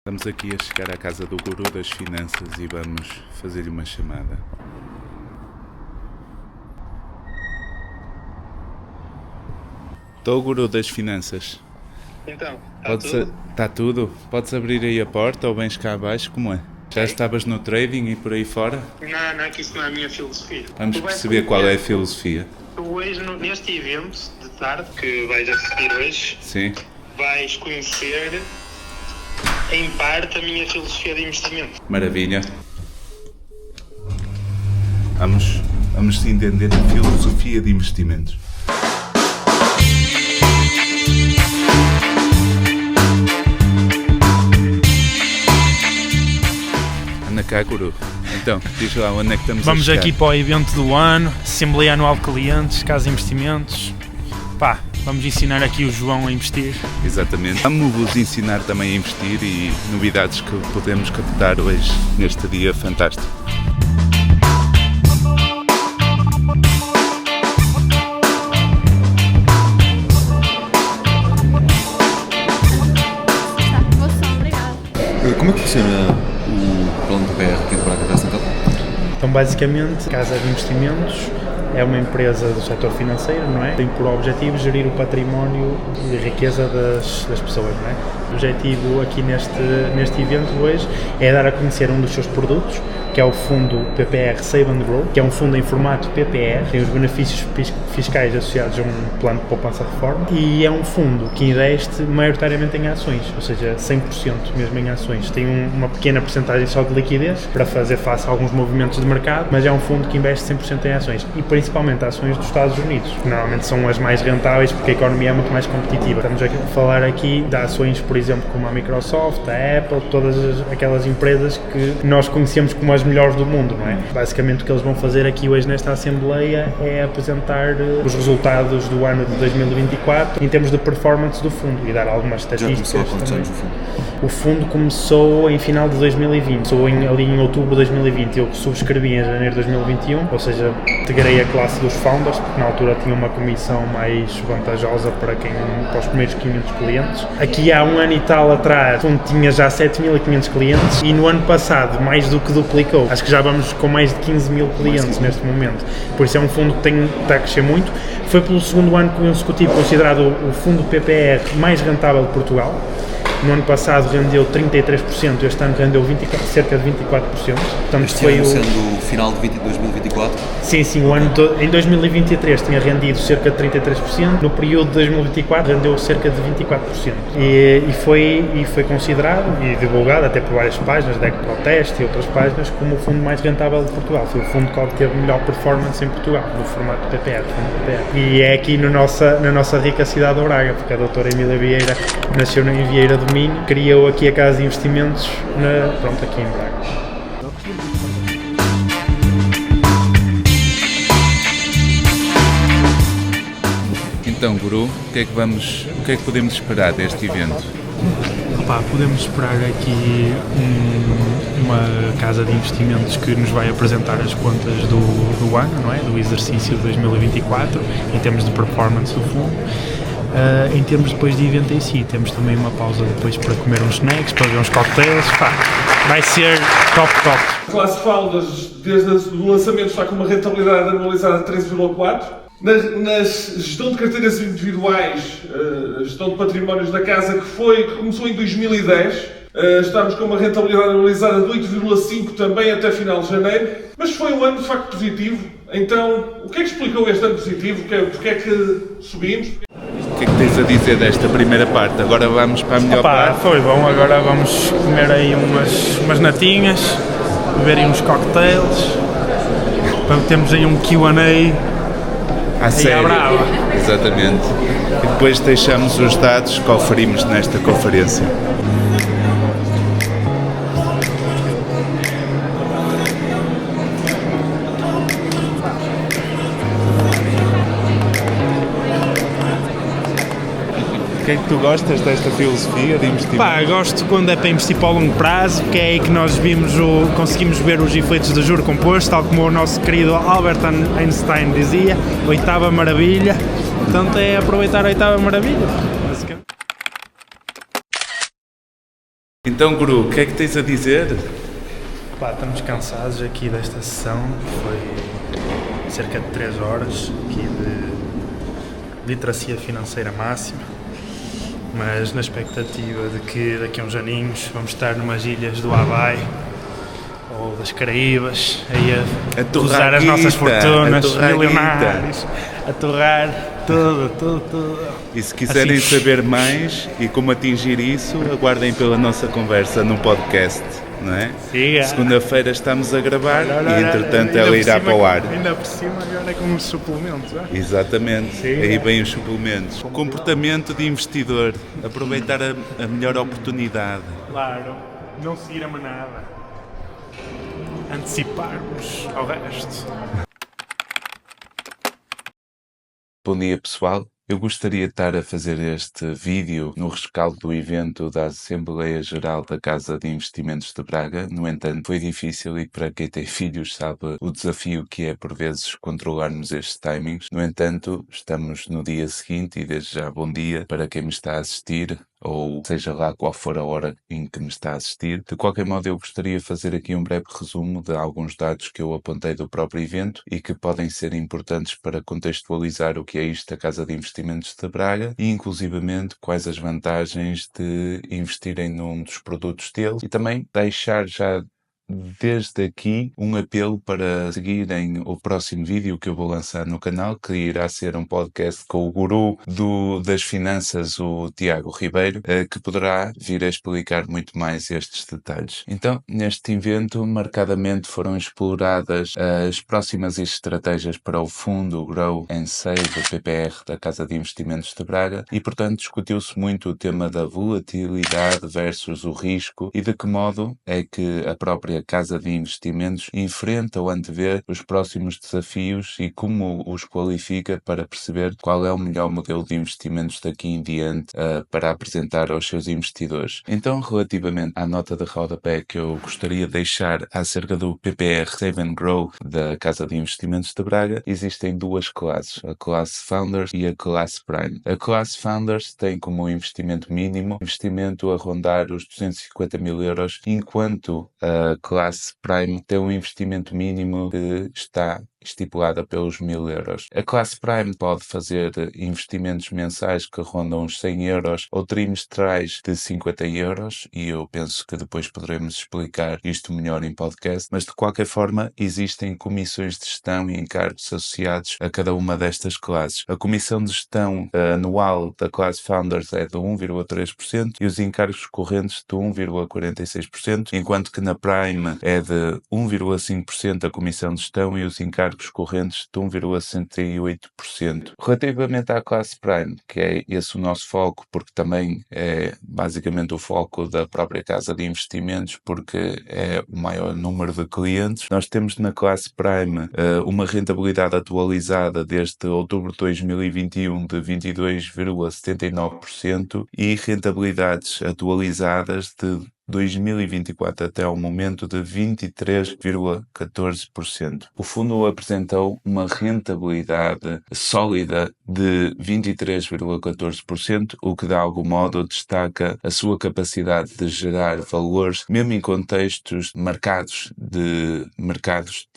Estamos aqui a chegar à casa do Guru das Finanças e vamos fazer-lhe uma chamada. Estou o Guru das Finanças. Então, está tudo? Está tudo? Podes abrir aí a porta ou vens cá abaixo? Como é? Já estavas no trading e por aí fora? Não, que isso não é a minha filosofia. Vamos perceber qual é a filosofia. Tu hoje, neste evento de tarde, que vais assistir hoje, Sim. vais conhecer, em parte, a minha filosofia de investimento. Maravilha. Vamos entender a filosofia de investimentos. Anda cá, Guru. Então, diz lá onde é que estamos Vamos a chegar. aqui para o evento do ano, Assembleia Anual de Clientes, Casa Investimentos. Vamos ensinar aqui o João a investir. Exatamente. Vamos-vos ensinar também a investir e novidades que podemos captar hoje, neste dia fantástico. Como é que funciona o plano de PR aqui do Braga da Central? Então, basicamente, Casa de Investimentos é uma empresa do setor financeiro, não é? Tem por objetivo gerir o património e a riqueza das pessoas, não é? O objetivo aqui neste evento hoje é dar a conhecer um dos seus produtos, que é o fundo PPR Save and Grow, que é um fundo em formato PPR, tem os benefícios fiscais associados a um plano de poupança-reforma e é um fundo que investe maioritariamente em ações, ou seja, 100% mesmo em ações. Tem uma pequena percentagem só de liquidez para fazer face a alguns movimentos de mercado, mas é um fundo que investe 100% em ações e principalmente ações dos Estados Unidos, que normalmente são as mais rentáveis porque a economia é muito mais competitiva. Estamos a falar aqui de ações, por exemplo, como a Microsoft, a Apple, todas aquelas empresas que nós conhecemos como as melhores do mundo, não é? Basicamente o que eles vão fazer aqui hoje nesta Assembleia é apresentar os resultados do ano de 2024 em termos de performance do fundo e dar algumas estatísticas. Já começou há quantos anos o fundo? O fundo começou em final de 2020, começou ali em outubro de 2020, eu subscrevi em janeiro de 2021, ou seja, integrei a classe dos founders, porque na altura tinha uma comissão mais vantajosa para os primeiros 500 clientes. Aqui há um ano e tal atrás, o fundo tinha já 7.500 clientes e no ano passado mais do que duplicou. Acho que já vamos com mais de 15 mil clientes neste momento, por isso é um fundo que está a crescer muito. Foi pelo segundo ano consecutivo considerado o fundo PPR mais rentável de Portugal. No ano passado rendeu 33%, este ano rendeu cerca de 24%. Portanto, este ano sendo o final de 2024? Sim, o ano em 2023 tinha rendido cerca de 33%, no período de 2024 rendeu cerca de 24%. E foi considerado e divulgado até por várias páginas, DEC Proteste e outras páginas, como o fundo mais rentável de Portugal. Foi o fundo que obteve melhor performance em Portugal, no formato PPR, fundo PPR. E é aqui na nossa rica cidade de Braga, porque a doutora Emília Vieira nasceu em Vieira do Minho, criou aqui a Casa de Investimentos, aqui em Braga. Então, Guru, o que é que podemos esperar deste evento? Podemos esperar aqui uma casa de investimentos que nos vai apresentar as contas do ano, não é? Do exercício de 2024, em termos de performance do fundo. Em termos depois de evento em si, temos também uma pausa depois para comer uns snacks, para ver uns cocktails. Vai ser top. A classe Founders, desde o lançamento, está com uma rentabilidade anualizada de 13,4%. Na gestão de carteiras individuais, gestão de patrimónios da casa, que começou em 2010, estamos com uma rentabilidade anualizada de 8,5% também até final de janeiro, mas foi um ano de facto positivo. Então, o que é que explicou este ano positivo? Porque é que subimos? O que é que tens a dizer desta primeira parte? Agora vamos para a melhor parte. Foi bom, agora vamos comer aí umas natinhas, beber aí uns cocktails, temos aí um Q&A. À sério, exatamente. E depois deixamos os dados que oferimos nesta conferência. O que é que tu gostas desta filosofia de investimento? Gosto quando é para investir para o longo prazo, porque é aí que nós conseguimos ver os efeitos do juro composto, tal como o nosso querido Albert Einstein dizia, oitava maravilha. Portanto, é aproveitar a oitava maravilha. Então, Guru, o que é que tens a dizer? Pá, estamos cansados aqui desta sessão, foi cerca de 3 horas aqui de literacia financeira máxima, mas na expectativa de que daqui a uns aninhos vamos estar numas ilhas do Havaí ou das Caraíbas, aí a usar as nossas fortunas milionários, a torrar tudo. E se quiserem assim, saber mais e como atingir isso, aguardem pela nossa conversa no podcast, não é? Siga. Segunda-feira estamos a gravar Olha, e entretanto ainda ela por irá cima- para o ar. Ainda por cima, agora é como suplementos, não é? Exatamente, Sim. aí vêm os suplementos. Comportamento de investidor, aproveitar a melhor oportunidade. Claro, não seguir a manada, anteciparmos ao resto. Bom dia, pessoal. Eu gostaria de estar a fazer este vídeo no rescaldo do evento da Assembleia Geral da Casa de Investimentos de Braga. No entanto, foi difícil e para quem tem filhos sabe o desafio que é, por vezes, controlarmos estes timings. No entanto, estamos no dia seguinte e desde já bom dia para quem me está a assistir, ou seja lá qual for a hora em que me está a assistir. De qualquer modo, eu gostaria de fazer aqui um breve resumo de alguns dados que eu apontei do próprio evento e que podem ser importantes para contextualizar o que é isto da Casa de Investimentos de Braga e, inclusivamente, quais as vantagens de investirem num dos produtos deles e também deixar já desde aqui um apelo para seguirem o próximo vídeo que eu vou lançar no canal, que irá ser um podcast com o guru das finanças, o Tiago Ribeiro, que poderá vir a explicar muito mais estes detalhes. Então, neste evento, marcadamente foram exploradas as próximas estratégias para o fundo Grow and Save, o PPR, da Casa de Investimentos de Braga, e, portanto, discutiu-se muito o tema da volatilidade versus o risco e de que modo é que a própria Casa de Investimentos enfrenta ou antevê os próximos desafios e como os qualifica para perceber qual é o melhor modelo de investimentos daqui em diante para apresentar aos seus investidores. Então, relativamente à nota de rodapé que eu gostaria de deixar acerca do PPR Save and Grow da Casa de Investimentos de Braga, existem duas classes, a classe Founders e a classe Prime. A classe Founders tem como investimento mínimo investimento a rondar os 250 mil euros, enquanto a classe Prime tem um investimento mínimo que está estipulada pelos 1.000 euros. A classe Prime pode fazer investimentos mensais que rondam os 100 euros ou trimestrais de 50 euros e eu penso que depois poderemos explicar isto melhor em podcast, mas de qualquer forma existem comissões de gestão e encargos associados a cada uma destas classes. A comissão de gestão anual da classe Founders é de 1,3% e os encargos correntes de 1,46%, enquanto que na Prime é de 1,5% a comissão de gestão e os encargos correntes de 1,68%. Relativamente à classe Prime, que é esse o nosso foco, porque também é basicamente o foco da própria Casa de Investimentos, porque é o maior número de clientes, nós temos na classe Prime uma rentabilidade atualizada desde outubro de 2021 de 22,79% e rentabilidades atualizadas de 2024 até ao momento de 23,14%. O fundo apresentou uma rentabilidade sólida de 23,14%, o que de algum modo destaca a sua capacidade de gerar valores, mesmo em contextos de mercados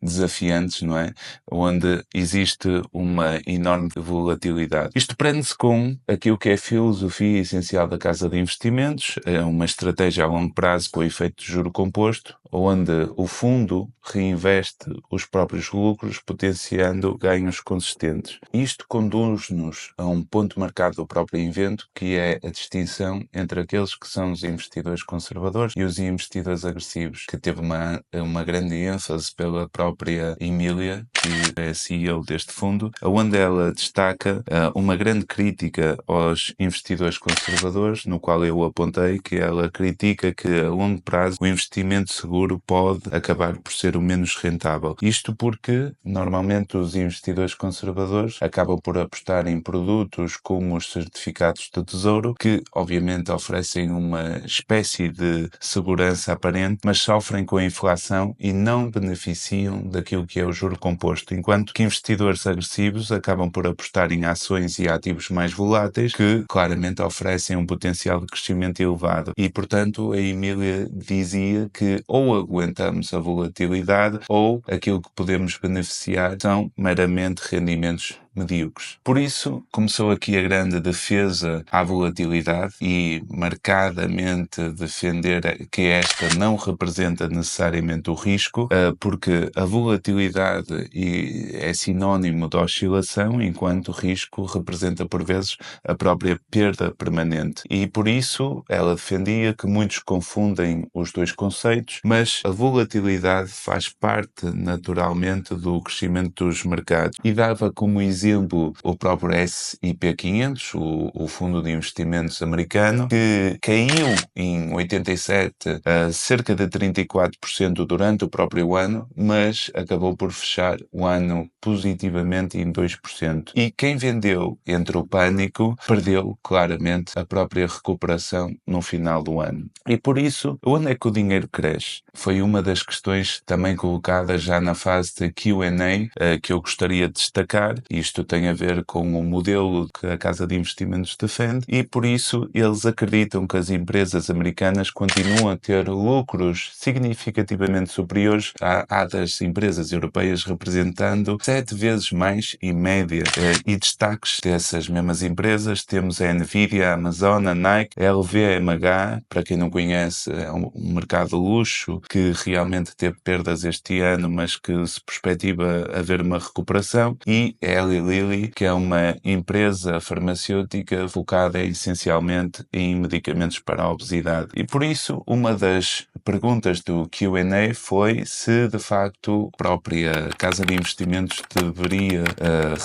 desafiantes, não é? Onde existe uma enorme volatilidade. Isto prende-se com aquilo que é a filosofia essencial da Casa de Investimentos, é uma estratégia a longo prazo com efeito de juro composto, onde o fundo reinveste os próprios lucros, potenciando ganhos consistentes. Isto conduz-nos a um ponto marcado do próprio evento, que é a distinção entre aqueles que são os investidores conservadores e os investidores agressivos, que teve uma grande ênfase pela própria Emília, que é a CEO deste fundo, onde ela destaca uma grande crítica aos investidores conservadores, no qual eu apontei que ela critica que a longo prazo o investimento seguro seguro pode acabar por ser o menos rentável. Isto porque, normalmente, os investidores conservadores acabam por apostar em produtos como os certificados de tesouro, que, obviamente, oferecem uma espécie de segurança aparente, mas sofrem com a inflação e não beneficiam daquilo que é o juro composto, enquanto que investidores agressivos acabam por apostar em ações e ativos mais voláteis, que claramente oferecem um potencial de crescimento elevado. E, portanto, a Emília dizia que ou aguentamos a volatilidade ou aquilo que podemos beneficiar são meramente rendimentos medíocres. Por isso, começou aqui a grande defesa à volatilidade e marcadamente defender que esta não representa necessariamente o risco, porque a volatilidade é sinónimo de oscilação, enquanto o risco representa por vezes a própria perda permanente. E por isso ela defendia que muitos confundem os dois conceitos, mas a volatilidade faz parte naturalmente do crescimento dos mercados e dava como exemplo o próprio S&P 500, o fundo de investimentos americano, que caiu em 87 a cerca de 34% durante o próprio ano, mas acabou por fechar o ano positivamente em 2%. E quem vendeu entre o pânico perdeu claramente a própria recuperação no final do ano. E por isso, onde é que o dinheiro cresce? Foi uma das questões também colocadas já na fase de Q&A que eu gostaria de destacar. Isto tem a ver com o modelo que a Casa de Investimentos defende e, por isso, eles acreditam que as empresas americanas continuam a ter lucros significativamente superiores à das empresas europeias, representando 7 vezes mais em média. E destaques dessas mesmas empresas temos a Nvidia, a Amazon, a Nike, a LVMH, para quem não conhece, é um mercado de luxo que realmente teve perdas este ano, mas que se perspectiva haver uma recuperação, e a Eli Lilly, que é uma empresa farmacêutica focada essencialmente em medicamentos para a obesidade. E por isso, uma das perguntas do Q&A foi se de facto a própria Casa de Investimentos deveria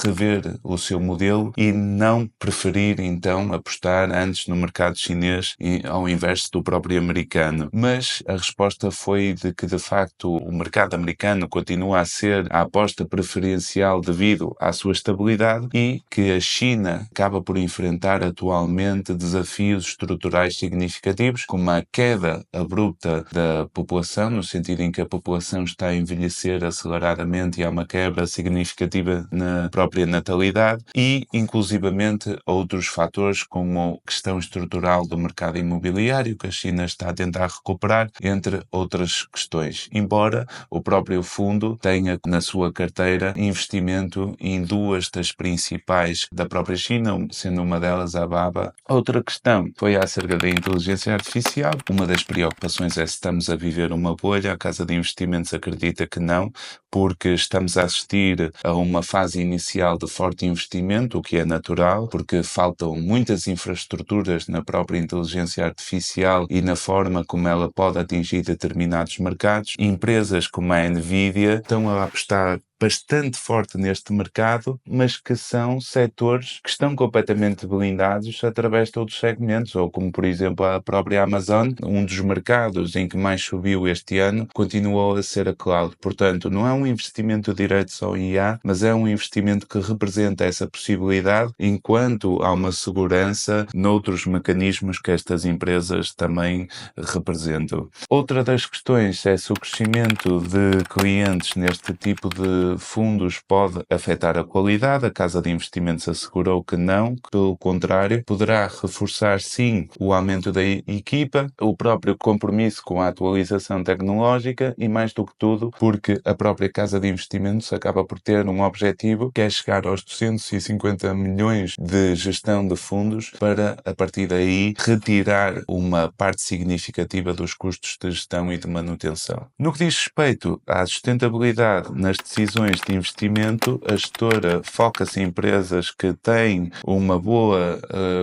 rever o seu modelo e não preferir então apostar antes no mercado chinês ao invés do próprio americano. Mas a resposta foi de que de facto o mercado americano continua a ser a aposta preferencial devido à sua estabilidade e que a China acaba por enfrentar atualmente desafios estruturais significativos, como a queda abrupta da população, no sentido em que a população está a envelhecer aceleradamente e há uma quebra significativa na própria natalidade e, inclusivamente, outros fatores como a questão estrutural do mercado imobiliário, que a China está a tentar recuperar, entre outras questões. Embora o próprio fundo tenha na sua carteira investimento em duas das principais da própria China, sendo uma delas a Alibaba. Outra questão foi acerca da inteligência artificial. Uma das preocupações é se estamos a viver uma bolha. A Casa de Investimentos acredita que não, porque estamos a assistir a uma fase inicial de forte investimento, o que é natural, porque faltam muitas infraestruturas na própria inteligência artificial e na forma como ela pode atingir determinados mercados. Empresas como a Nvidia estão a apostar bastante forte neste mercado, mas que são setores que estão completamente blindados através de outros segmentos, ou como, por exemplo, a própria Amazon, um dos mercados em que mais subiu este ano, continuou a ser a cloud. Portanto, não é um investimento direto só em IA, mas é um investimento que representa essa possibilidade, enquanto há uma segurança noutros mecanismos que estas empresas também representam. Outra das questões é se o crescimento de clientes neste tipo de fundos pode afetar a qualidade. A Casa de Investimentos assegurou que não, que pelo contrário, poderá reforçar sim o aumento da equipa, o próprio compromisso com a atualização tecnológica e, mais do que tudo, porque a própria Casa de Investimentos acaba por ter um objetivo que é chegar aos 250 milhões de gestão de fundos para, a partir daí, retirar uma parte significativa dos custos de gestão e de manutenção. No que diz respeito à sustentabilidade nas decisões decisões de investimento, a gestora foca-se em empresas que têm uma boa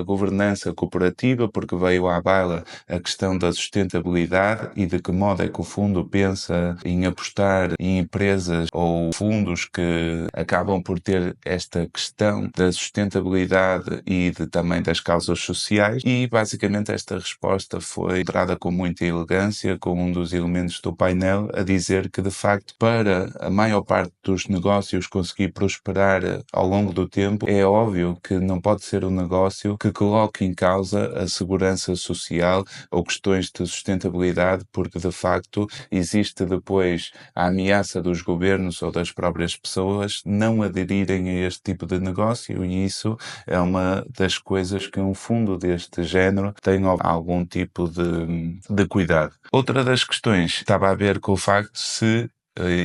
governança corporativa, porque veio à baila a questão da sustentabilidade e de que modo é que o fundo pensa em apostar em empresas ou fundos que acabam por ter esta questão da sustentabilidade e também das causas sociais. E basicamente esta resposta foi dada com muita elegância, com um dos elementos do painel a dizer que de facto para a maior parte dos negócios conseguir prosperar ao longo do tempo, é óbvio que não pode ser um negócio que coloque em causa a segurança social ou questões de sustentabilidade, porque de facto existe depois a ameaça dos governos ou das próprias pessoas não aderirem a este tipo de negócio, e isso é uma das coisas que um fundo deste género tem algum tipo de cuidado. Outra das questões estava a ver com o facto se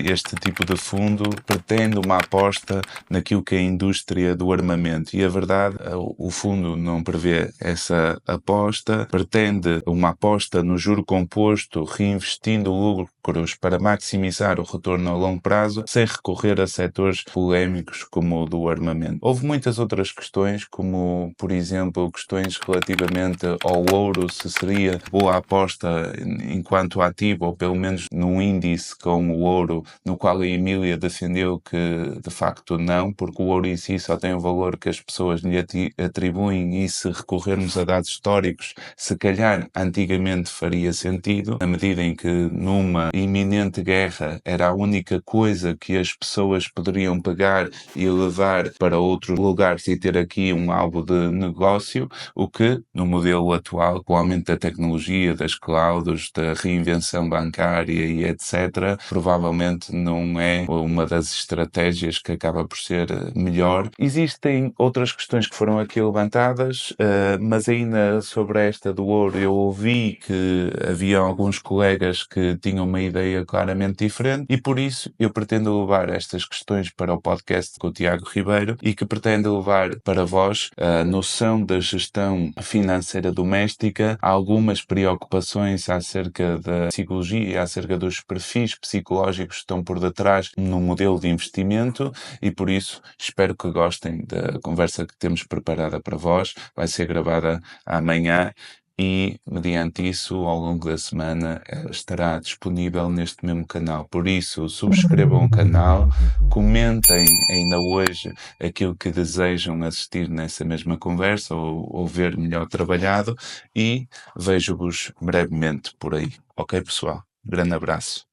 este tipo de fundo pretende uma aposta naquilo que é a indústria do armamento, e a verdade, o fundo não prevê essa aposta, pretende uma aposta no juro composto, reinvestindo lucros para maximizar o retorno a longo prazo, sem recorrer a setores polémicos como o do armamento. Houve muitas outras questões, como, por exemplo, questões relativamente ao ouro, se seria boa aposta enquanto ativo, ou pelo menos num índice com o ouro, no qual a Emília defendeu que de facto não, porque o ouro em si só tem o valor que as pessoas lhe atribuem, e se recorrermos a dados históricos, se calhar antigamente faria sentido, na medida em que numa iminente guerra era a única coisa que as pessoas poderiam pegar e levar para outros lugares e ter aqui um alvo de negócio, o que no modelo atual, com o aumento da tecnologia, das clouds, da reinvenção bancária e etc., provavelmente não é uma das estratégias que acaba por ser melhor. Existem outras questões que foram aqui levantadas, mas ainda sobre esta do ouro, eu ouvi que havia alguns colegas que tinham uma ideia claramente diferente, e por isso eu pretendo levar estas questões para o podcast com o Tiago Ribeiro, e que pretendo levar para vós a noção da gestão financeira doméstica, algumas preocupações acerca da psicologia e acerca dos perfis psicológicos que estão por detrás no modelo de investimento, e por isso espero que gostem da conversa que temos preparada para vós. Vai ser gravada amanhã e, mediante isso, ao longo da semana estará disponível neste mesmo canal. Por isso, subscrevam o canal, comentem ainda hoje aquilo que desejam assistir nessa mesma conversa ou ver melhor trabalhado, e vejo-vos brevemente por aí. Ok, pessoal? Grande abraço.